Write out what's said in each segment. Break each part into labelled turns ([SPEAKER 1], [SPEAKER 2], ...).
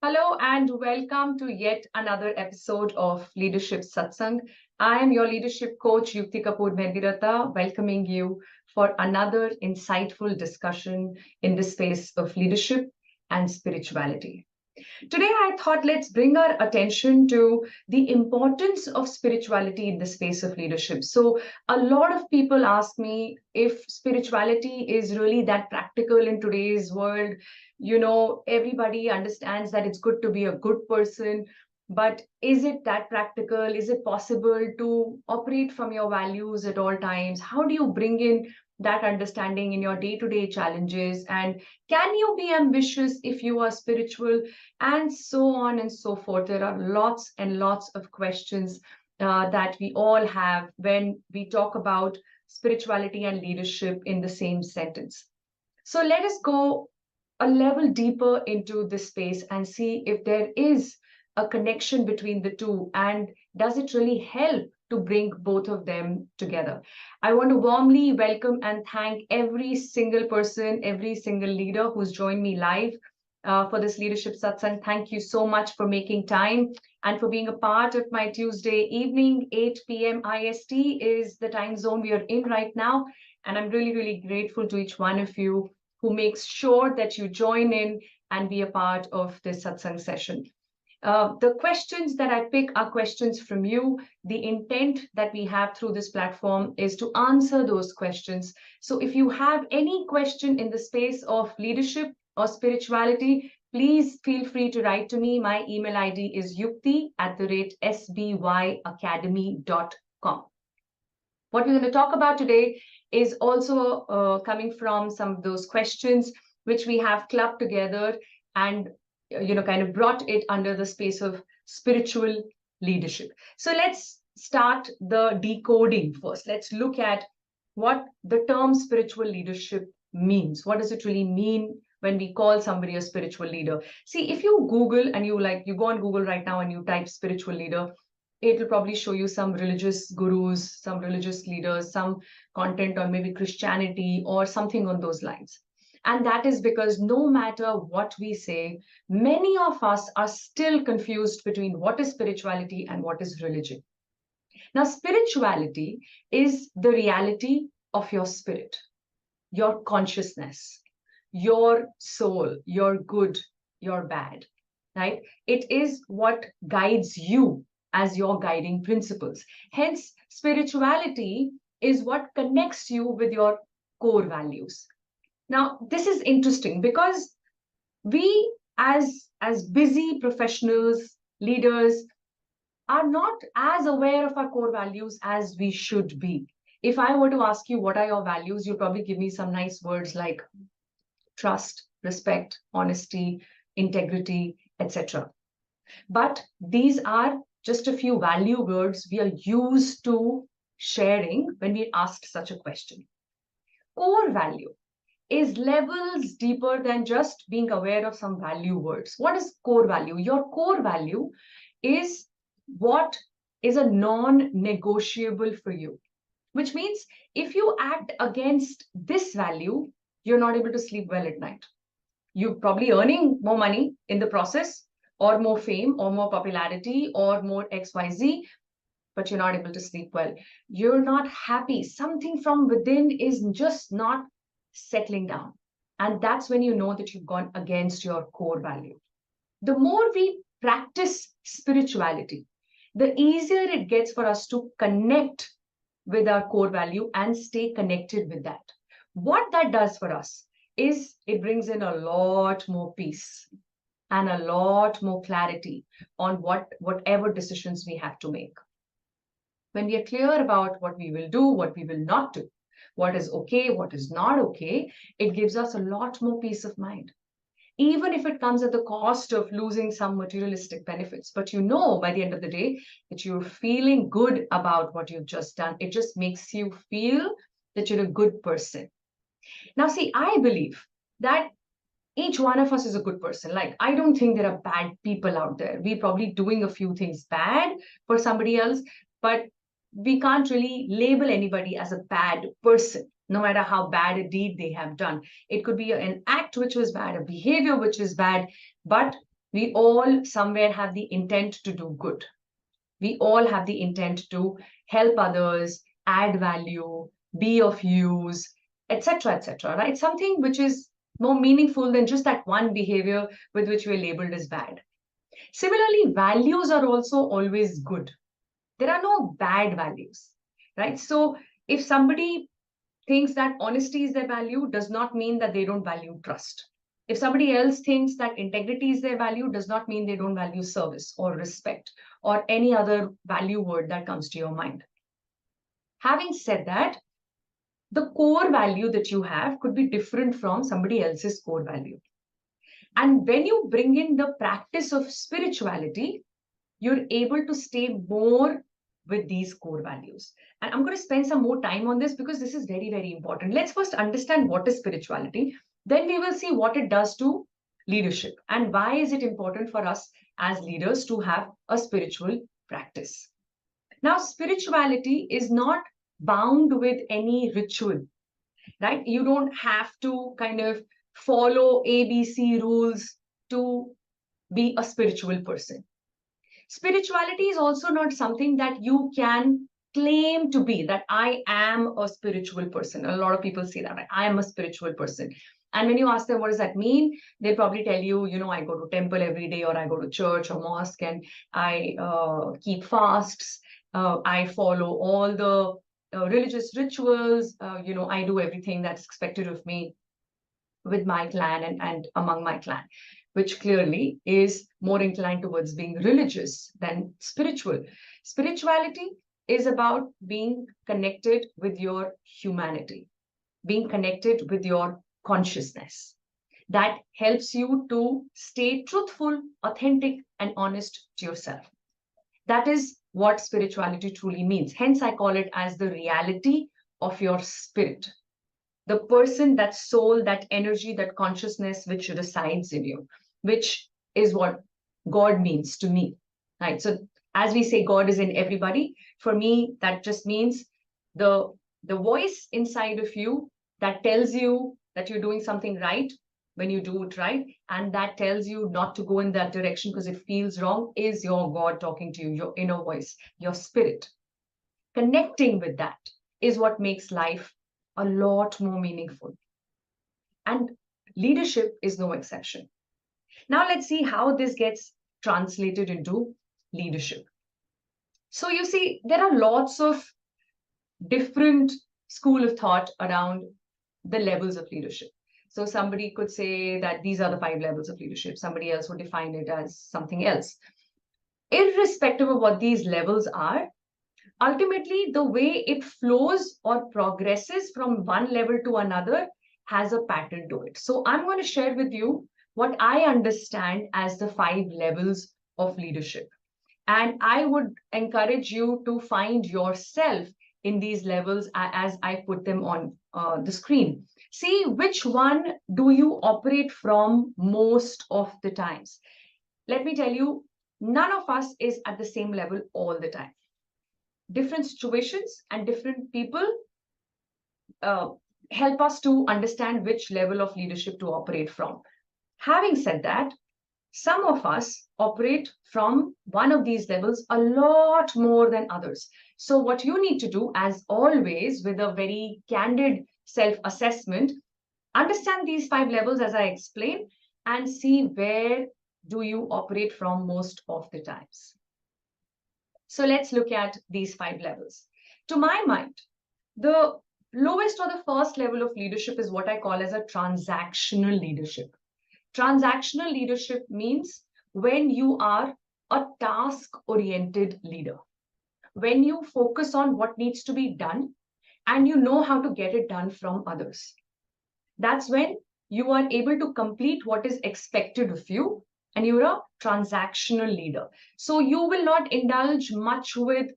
[SPEAKER 1] Hello and welcome to yet another episode of Leadership Satsang. I am your leadership coach, Yukti Kapoor Medvirata, welcoming you for another insightful discussion in the space of leadership and spirituality. Today, I thought let's bring our attention to the importance of spirituality in the space of leadership. So, a lot of people ask me if spirituality is really that practical in today's world. Everybody understands that it's good to be a good person, but is it that practical? Is it possible to operate from your values at all times? How do you bring in that understanding in your day to day challenges? And can you be ambitious if you are spiritual? And so on and so forth. There are lots and lots of questions that we all have when we talk about spirituality and leadership in the same sentence. So let us go a level deeper into this space and see if there is a connection between the two and does it really help to bring both of them together. I want to warmly welcome and thank every single person, every single leader who's joined me live for this Leadership Satsang. Thank you so much for making time and for being a part of my Tuesday evening. 8 p.m. IST is the time zone we are in right now. And I'm really, really grateful to each one of you who makes sure that you join in and be a part of this satsang session. The questions that I pick are questions from you. The intent that we have through this platform is to answer those questions. So if you have any question in the space of leadership or spirituality, please feel free to write to me. My email ID is yukti@sbyacademy.com. What we're going to talk about today is also coming from some of those questions which we have clubbed together and kind of brought it under the space of spiritual leadership. So let's start the decoding first. Let's look at what the term spiritual leadership means. What does it really mean when we call somebody a spiritual leader? See, if you Google and you go on Google right now and you type spiritual leader, it'll probably show you some religious gurus, some religious leaders, some content on maybe Christianity or something on those lines. And that is because no matter what we say, many of us are still confused between what is spirituality and what is religion. Now, spirituality is the reality of your spirit, your consciousness, your soul, your good, your bad, right? It is what guides you as your guiding principles. Hence, spirituality is what connects you with your core values. Now, this is interesting because we as busy professionals, leaders, are not as aware of our core values as we should be. If I were to ask you what are your values, you'll probably give me some nice words like trust, respect, honesty, integrity, etc. But these are just a few value words we are used to sharing when we asked such a question. Core value is levels deeper than just being aware of some value words. What is core value? Your core value is what is a non-negotiable for you, which means if you act against this value, you're not able to sleep well at night. You're probably earning more money in the process, or more fame, or more popularity, or more XYZ, but you're not able to sleep well. You're not happy. Something from within is just not settling down. And that's when you know that you've gone against your core value. The more we practice spirituality, the easier it gets for us to connect with our core value and stay connected with that. What that does for us is it brings in a lot more peace and a lot more clarity on whatever decisions we have to make. When we are clear about what we will do, what we will not do, what is okay, what is not okay, it gives us a lot more peace of mind. Even if it comes at the cost of losing some materialistic benefits. But you know, by the end of the day, that you're feeling good about what you've just done. It just makes you feel that you're a good person. Now, see, I believe that each one of us is a good person. Like, I don't think there are bad people out there. We're probably doing a few things bad for somebody else, but we can't really label anybody as a bad person, no matter how bad a deed they have done. It could be an act which was bad, a behavior which is bad, but We all somewhere have the intent to do good. We all have the intent to help others, add value, be of use, etc., etc., right? Something which is more meaningful than just that one behavior with which we're labeled as bad. Similarly, values are also always good. There are no bad values, right? So if somebody thinks that honesty is their value, does not mean that they don't value trust. If somebody else thinks that integrity is their value, does not mean they don't value service or respect or any other value word that comes to your mind. Having said that, the core value that you have could be different from somebody else's core value. And when you bring in the practice of spirituality, you're able to stay more with these core values. And I'm going to spend some more time on this because this is very, very important. Let's first understand what is spirituality. Then we will see what it does to leadership and why is it important for us as leaders to have a spiritual practice. Now, spirituality is not bound with any ritual, right? You don't have to kind of follow ABC rules to be a spiritual person. Spirituality is also not something that you can claim to be, that I am a spiritual person. A lot of people say that, right? I am a spiritual person. And when you ask them, what does that mean? They'll probably tell you, I go to temple every day, or I go to church or mosque, and I keep fasts. I follow all the religious rituals. I do everything that's expected of me with my clan and among my clan, which clearly is more inclined towards being religious than spiritual. Spirituality is about being connected with your humanity, being connected with your consciousness. That helps you to stay truthful, authentic, and honest to yourself. That is what spirituality truly means. Hence, I call it as the reality of your spirit, the person, that soul, that energy, that consciousness which resides in you, which is what God means to me, right? So as we say, God is in everybody. For me, that just means the voice inside of you that tells you that you're doing something right when you do it right, and that tells you not to go in that direction because it feels wrong, is your God talking to you, your inner voice, your spirit. Connecting with that is what makes life a lot more meaningful. And leadership is no exception. Now let's see how this gets translated into leadership. So you see, there are lots of different school of thought around the levels of leadership. So somebody could say that these are the 5 levels of leadership. Somebody else would define it as something else. Irrespective of what these levels are, ultimately, the way it flows or progresses from one level to another has a pattern to it. So I'm going to share with you what I understand as the 5 levels of leadership. And I would encourage you to find yourself in these levels as I put them on the screen. See which one do you operate from most of the times. Let me tell you, none of us is at the same level all the time. Different situations and different people help us to understand which level of leadership to operate from. Having said that, some of us operate from one of these levels a lot more than others. So what you need to do, as always, with a very candid self-assessment, understand these 5 levels as I explained and see where do you operate from most of the times. So let's look at these 5 levels. To my mind, the lowest or the first level of leadership is what I call as a transactional leadership. Transactional leadership means when you are a task-oriented leader, when you focus on what needs to be done and you know how to get it done from others. That's when you are able to complete what is expected of you, and you're a transactional leader. So you will not indulge much with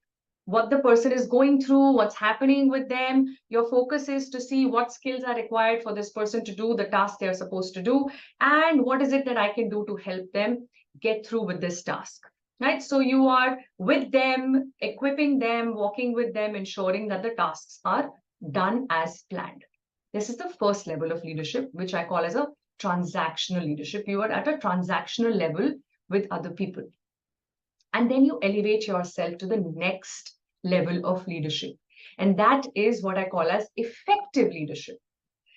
[SPEAKER 1] what the person is going through, what's happening with them. Your focus is to see what skills are required for this person to do the task they're supposed to do, and what is it that I can do to help them get through with this task, right? So you are with them, equipping them, walking with them, ensuring that the tasks are done as planned. This is the first level of leadership, which I call as a transactional leadership. You are at a transactional level with other people. And then you elevate yourself to the next level of leadership. And that is what I call as effective leadership.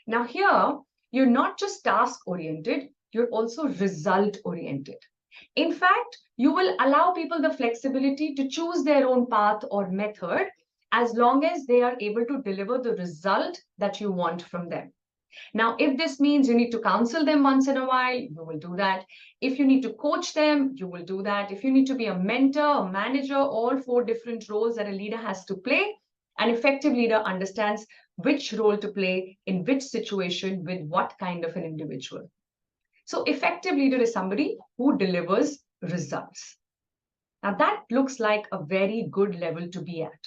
[SPEAKER 1] Now here, you're not just task-oriented, you're also result-oriented. In fact, you will allow people the flexibility to choose their own path or method as long as they are able to deliver the result that you want from them. Now, if this means you need to counsel them once in a while, you will do that. If you need to coach them, you will do that. If you need to be a mentor, a manager, all 4 different roles that a leader has to play, an effective leader understands which role to play in which situation with what kind of an individual. So effective leader is somebody who delivers results. Now that looks like a very good level to be at.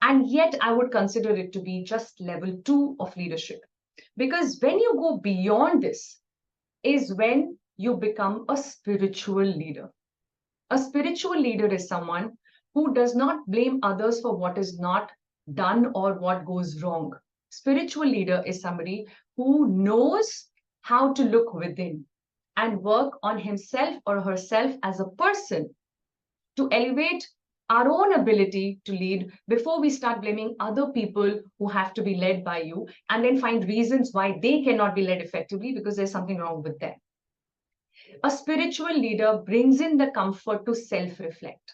[SPEAKER 1] And yet I would consider it to be just level 2 of leadership. Because when you go beyond this is when you become a spiritual leader. A spiritual leader is someone who does not blame others for what is not done or what goes wrong. Spiritual leader is somebody who knows how to look within and work on himself or herself as a person to elevate our own ability to lead before we start blaming other people who have to be led by you and then find reasons why they cannot be led effectively because there's something wrong with them. A spiritual leader brings in the comfort to self-reflect,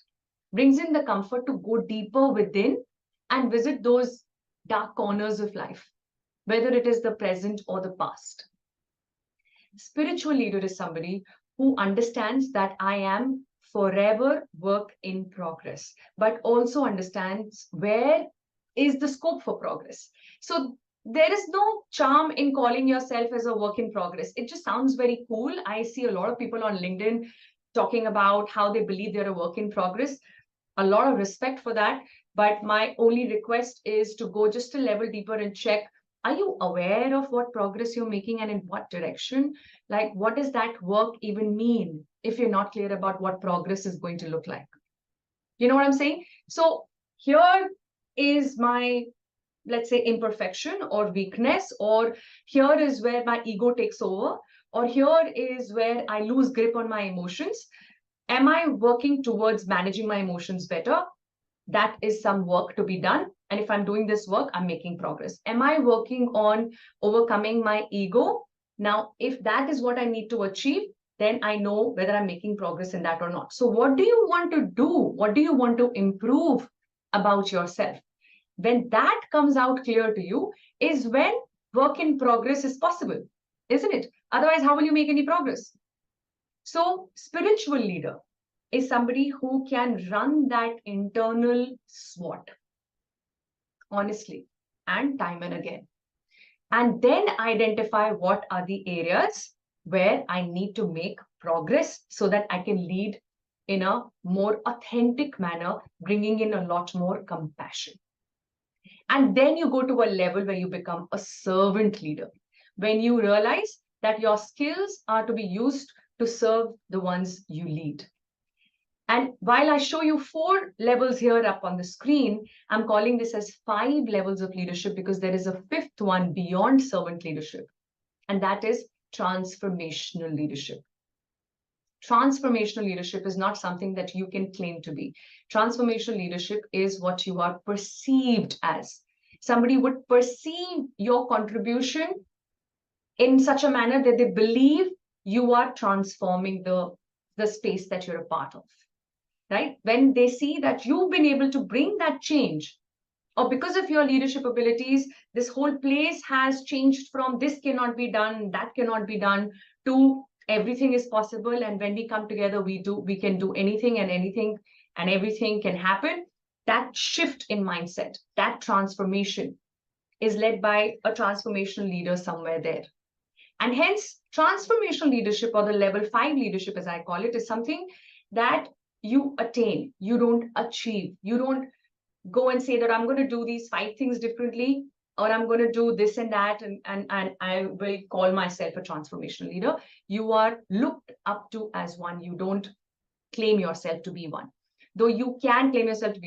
[SPEAKER 1] brings in the comfort to go deeper within and visit those dark corners of life, whether it is the present or the past. Spiritual leader is somebody who understands that I am forever work in progress, but also understands where is the scope for progress. So there is no charm in calling yourself as a work in progress. It just sounds very cool. I see a lot of people on LinkedIn talking about how they believe they're a work in progress. A lot of respect for that. But my only request is to go just a level deeper and check, are you aware of what progress you're making and in what direction? Like, what does that work even mean if you're not clear about what progress is going to look like? You know what I'm saying? So here is my, let's say, imperfection or weakness, or here is where my ego takes over, or here is where I lose grip on my emotions. Am I working towards managing my emotions better? That is some work to be done. And if I'm doing this work, I'm making progress. Am I working on overcoming my ego? Now, if that is what I need to achieve, then I know whether I'm making progress in that or not. So what do you want to do? What do you want to improve about yourself? When that comes out clear to you is when work in progress is possible, isn't it? Otherwise, how will you make any progress? So spiritual leader is somebody who can run that internal SWOT honestly and time and again, and then identify what are the areas where I need to make progress so that I can lead in a more authentic manner, bringing in a lot more compassion. And then you go to a level where you become a servant leader, when you realize that your skills are to be used to serve the ones you lead. And while I show you 4 levels here up on the screen, I'm calling this as 5 levels of leadership because there is a 5th one beyond servant leadership, and that is transformational leadership. Transformational leadership is not something that you can claim to be. Transformational leadership is what you are perceived as. Somebody would perceive your contribution in such a manner that they believe you are transforming the space that you're a part of. Right? When they see that you've been able to bring that change, or because of your leadership abilities, this whole place has changed from this cannot be done, that cannot be done, to everything is possible. And when we come together, we can do anything and everything can happen. That shift in mindset, that transformation is led by a transformational leader somewhere there. And hence, transformational leadership, or the level 5 leadership, as I call it, is something that you attain, you don't achieve. You don't go and say that I'm going to do these 5 things differently, or I'm going to do this and that, and I will call myself a transformational leader. You are looked up to as one. You don't claim yourself to be one. Though you can claim yourself to be